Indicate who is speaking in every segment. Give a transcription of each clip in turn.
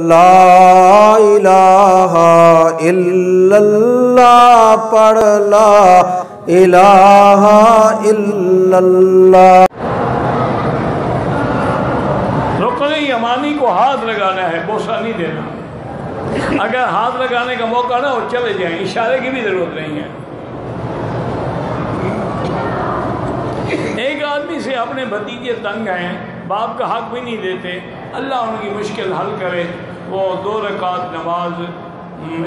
Speaker 1: لا الہ الا اللہ پڑھ لا الہ الا اللہ۔
Speaker 2: رکن یمانی کو ہاتھ لگانا ہے، بوسہ نہیں دینا۔ اگر ہاتھ لگانے کا موقع نہ ہو چلے جائیں، اشارے کی بھی ضرورت نہیں ہے۔ ایک آدمی سے اپنے بھتیجے تنگ ہیں، باپ کا حق بھی نہیں دیتے، اللہ ان کی مشکل حل کرے۔ وہ 2 رکعت نماز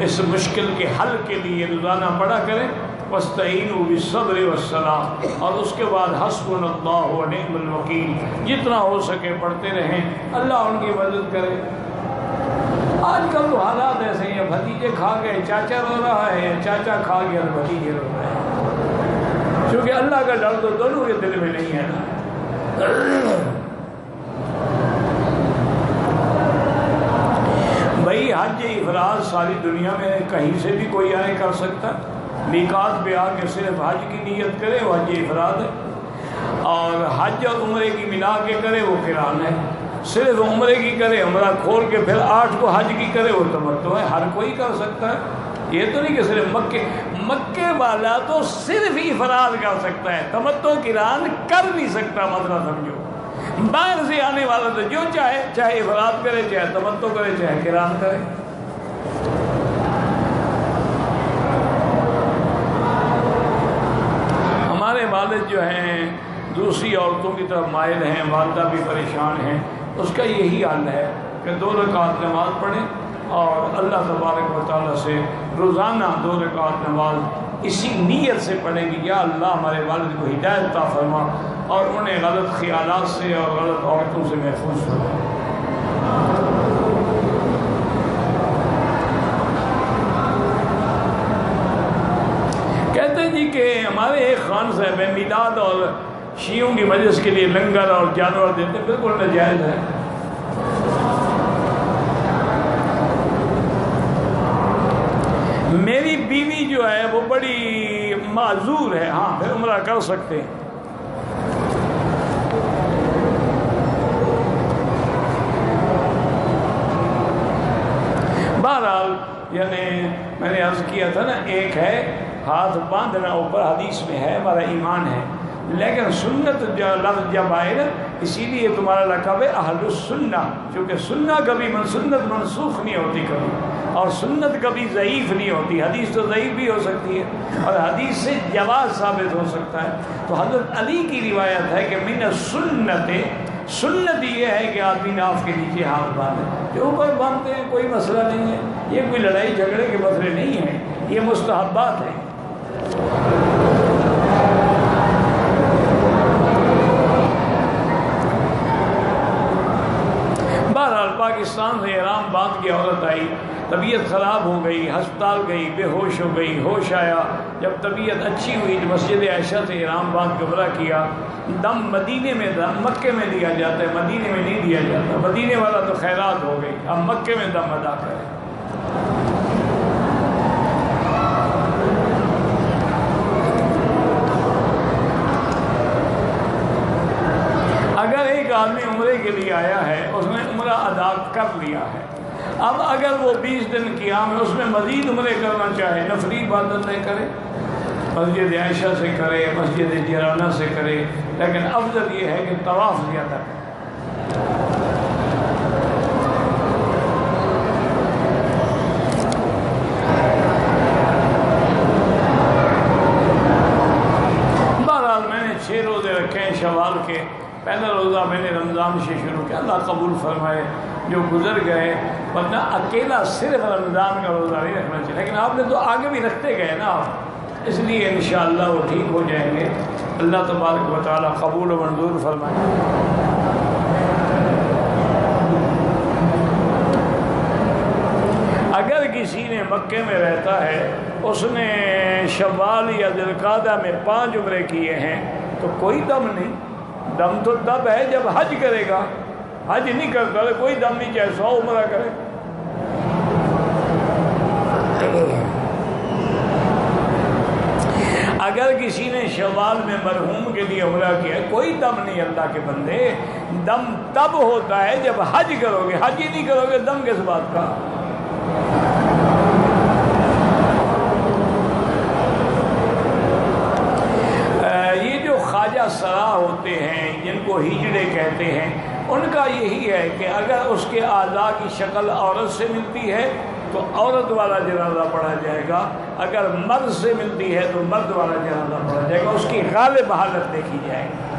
Speaker 2: اس مشکل کے حل کے لیے روزانہ پڑھا کریں، وَاسْتَعِينُوا بِالصَّبْرِ وَالصَّلَاةِ، اور اس کے بعد حسبنا اللہ ونعم الوکیل جتنا ہو سکے پڑھتے رہیں، اللہ ان کی مدد کرے۔ آج کل تو حالات ایسے ہیں، بھتیجے کھا گئے چاچا رو رہا ہے، چاچا کھا گیا تو بھتیجے رو رہے ہیں، کیونکہ اللہ کا ڈر تو دونوں کے دل میں نہیں ہے نا۔ بھائی حج افراد ساری دنیا میں کہیں سے بھی کوئی آئے کر سکتا، میقات پہ آ کے صرف حج کی نیت کرے وہ حج افراد ہے، اور حج اور عمرے کی ملا کے کرے وہ قران ہے، صرف عمرے کی کرے عمرہ کھول کے پھر 8 کو حج کی کرے وہ تمتع ہے۔ ہر کوئی کر سکتا ہے، یہ تو نہیں کہ صرف مکے والا تو صرف افراد کر سکتا ہے، تمتع قران کر نہیں سکتا، مسئلہ سمجھو۔ باہر سے آنے والا تو جو چاہے افراد کرے، چاہے تمتع کرے، چاہے قران کرے۔ ہمارے والد جو ہیں دوسری عورتوں کی طرف مائل ہیں، والدہ بھی پریشان ہیں، اس کا یہی حل ہے کہ 2 رکعت نماز پڑھیں اور اللہ تبارک و تعالیٰ سے روزانہ 2 رکعت نماز اسی نیت سے پڑھیں گی، یا اللہ ہمارے والد کو ہدایت عطا فرما اور انہیں غلط خیالات سے اور غلط عورتوں سے محفوظ فرما۔ کہتے ہیں جی کہ ہمارے ایک خان صاحب ہیں، میلاد اور شیعوں کی مجلس کے لیے لنگر اور جانور دیتے ہیں، بالکل ناجائز ہے۔ میری بیوی جو ہے وہ بڑی معذور ہے، ہاں پھر عمرہ کر سکتے ہیں۔ بہرحال یعنی میں نے عرض کیا تھا نا، ایک ہے ہاتھ باندھنا اوپر، حدیث میں ہے، ہمارا ایمان ہے، لیکن سنت جو لفظ جب آئے نا، اسی لیے تمہارا لقب ہے اہل السنہ، کیونکہ سنہ کبھی سنت منسوخ نہیں ہوتی کبھی، اور سنت کبھی ضعیف نہیں ہوتی، حدیث تو ضعیف بھی ہو سکتی ہے اور حدیث سے جواز ثابت ہو سکتا ہے۔ تو حضرت علی کی روایت ہے کہ من السنت، سنت یہ ہے کہ آدمی ناف کے نیچے ہاتھ باندھے، جو اوپر باندھتے ہیں کوئی مسئلہ نہیں ہے، یہ کوئی لڑائی جھگڑے کے مسئلے نہیں ہیں، یہ مستحبات ہیں۔ بہرحال پاکستان سے احرام باندھ کے عورت آئی، طبیعت خراب ہو گئی، ہسپتال گئی، بے ہوش ہو گئی، ہوش آیا، جب طبیعت اچھی ہوئی تو مسجد عائشہ سے احرام باندھ کے عمرہ کیا۔ دم مدینے میں، دم مکے میں دیا جاتا ہے، مدینے میں نہیں دیا جاتا، مدینے والا تو خیرات ہو گئی، اب مکے میں دم ادا کریں۔ اگر ایک آدمی عمرے کے لیے آیا ہے، اس نے عمرہ ادا کر لیا ہے، اب اگر وہ 20 دن قیام ہے، اس میں مزید عمرے کرنا چاہے، نفلی عبادتیں کرے، مسجد عائشہ سے کرے، مسجد جیرانہ سے کرے، لیکن افضل یہ ہے کہ طواف زیادہ کرے۔ بہرحال میں نے 6 روزے رکھے ہیں شوال کے، پہلا روزہ میں نے رمضان سے شروع کیا، اللہ قبول فرمائے جو گزر گئے، ورنہ اکیلا صرف رمضان کا روزہ نہیں رکھنا چاہیے، لیکن آپ نے تو آگے بھی رکھتے گئے نا، اس لیے انشاءاللہ وہ ٹھیک ہو جائیں گے۔ اللہ تبارک و تعالیٰ قبول و منظور فرمائے۔ اگر کسی نے مکے میں رہتا ہے، اس نے شوال یا ذوالقعدہ میں 5 عمرے کیے ہیں، تو کوئی دم نہیں، دم تو تب ہے جب حج کرے گا، حج نہیں کرتا تو کوئی دم نہیں، چاہے 100 عمرہ کرے۔ اگر کسی نے شوال میں مرحوم کے لیے عمرہ کیا، کوئی دم نہیں اللہ کے بندے، دم تب ہوتا ہے جب حج کرو گے، حج ہی نہیں کرو گے دم کس بات کا؟ یہ جو خواجہ سرا ہوتے ہیں جن کو ہجڑے کہتے ہیں، ان کا یہی ہے کہ اگر اس کے اعضاء کی شکل عورت سے ملتی ہے تو عورت والا جنازہ پڑھا جائے گا، اگر مرد سے ملتی ہے تو مرد والا جنازہ پڑھا جائے گا، اس کی غالب حالت دیکھی جائے گی۔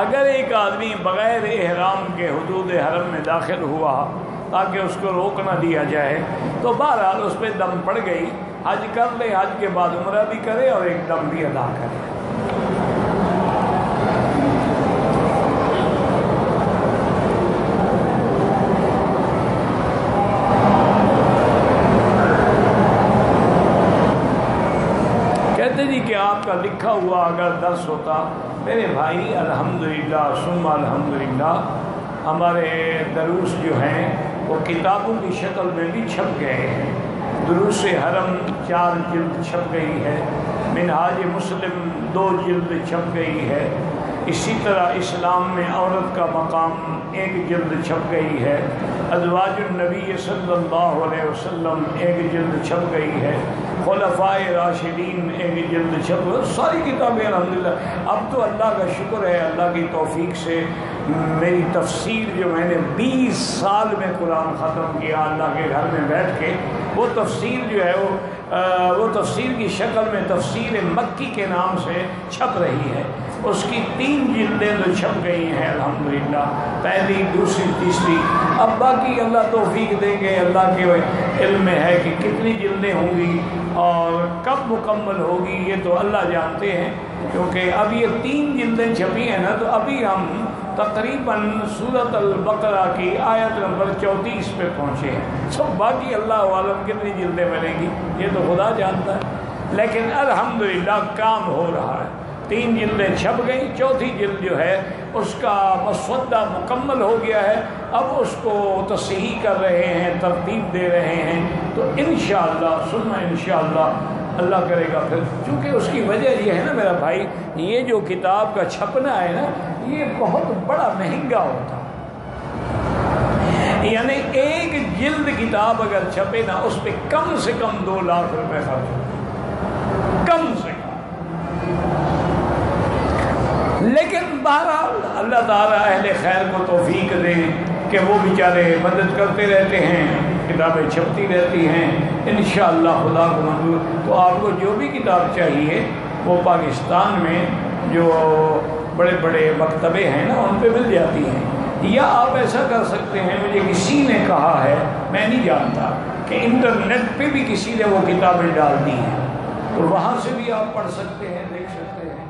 Speaker 2: اگر ایک آدمی بغیر احرام کے حدود حرم میں داخل ہوا تاکہ اس کو روک نہ دیا جائے تو بہرحال اس پہ دم پڑ گئی، حج کر لے، حج کے بعد عمرہ بھی کرے اور ایک دم بھی ادا کرے۔ کہتے جی کہ آپ کا لکھا ہوا اگر درس ہوتا، میرے بھائی الحمدللہ ثم الحمدللہ ہمارے دروس جو ہیں وہ کتابوں کی شکل میں بھی چھپ گئے ہیں۔ دروس حرم 4 جلد چھپ گئی ہے، منہاج مسلم 2 جلد چھپ گئی ہے، اسی طرح اسلام میں عورت کا مقام 1 جلد چھپ گئی ہے، ازواج النبی صلی اللہ علیہ وسلم 1 جلد چھپ گئی ہے، خلفائے راشدین 1 جلد چھپ گئی، ساری کتابیں الحمدللہ۔ اب تو اللہ کا شکر ہے، اللہ کی توفیق سے میری تفسیر جو میں نے 20 سال میں قرآن ختم کیا اللہ کے گھر میں بیٹھ کے، وہ تفسیر جو ہے وہ تفسیر کی شکل میں تفسیر مکی کے نام سے چھپ رہی ہے، اس کی 3 جلدیں تو چھپ گئی ہیں الحمدللہ، پہلی، دوسری، تیسری۔ اب باقی اللہ توفیق دیں گے، اللہ کے علم میں ہے کہ کتنی جلدیں ہوں گی اور کب مکمل ہوگی یہ تو اللہ جانتے ہیں، کیونکہ اب یہ 3 جلدیں چھپی ہیں نا، تو ابھی ہم تقریباً سورۃ البقرہ کی آیت نمبر 34 پہ پہنچے ہیں، سب باقی اللہ عالم کتنی جلدیں بنیں گی یہ تو خدا جانتا ہے، لیکن الحمدللہ کام ہو رہا ہے۔ 3 جلدیں چھپ گئیں، 4تھی جلد جو ہے اس کا مسودہ مکمل ہو گیا ہے، اب اس کو تصحیح کر رہے ہیں، ترتیب دے رہے ہیں، تو انشاءاللہ ثم انشاءاللہ اللہ کرے گا پھر، چونکہ اس کی وجہ یہ ہے نا میرا بھائی، یہ جو کتاب کا چھپنا ہے نا یہ بہت بڑا مہنگا ہوتا، یعنی 1 جلد کتاب اگر چھپے نا اس پہ کم سے کم 2 لاکھ روپے خرچ ہوتے، کم سے کم۔ لیکن بہرحال اللہ تعالیٰ اہل خیر کو توفیق دے کہ وہ بیچارے مدد کرتے رہتے ہیں، کتابیں چھپتی رہتی ہیں، انشاءاللہ خدا کو منظور۔ تو آپ کو جو بھی کتاب چاہیے وہ پاکستان میں جو بڑے بڑے مکتبے ہیں نا ان پہ مل جاتی ہیں، یا آپ ایسا کر سکتے ہیں، مجھے کسی نے کہا ہے، میں نہیں جانتا، کہ انٹرنیٹ پہ بھی کسی نے وہ کتابیں ڈال دی ہیں، تو وہاں سے بھی آپ پڑھ سکتے ہیں، دیکھ سکتے ہیں۔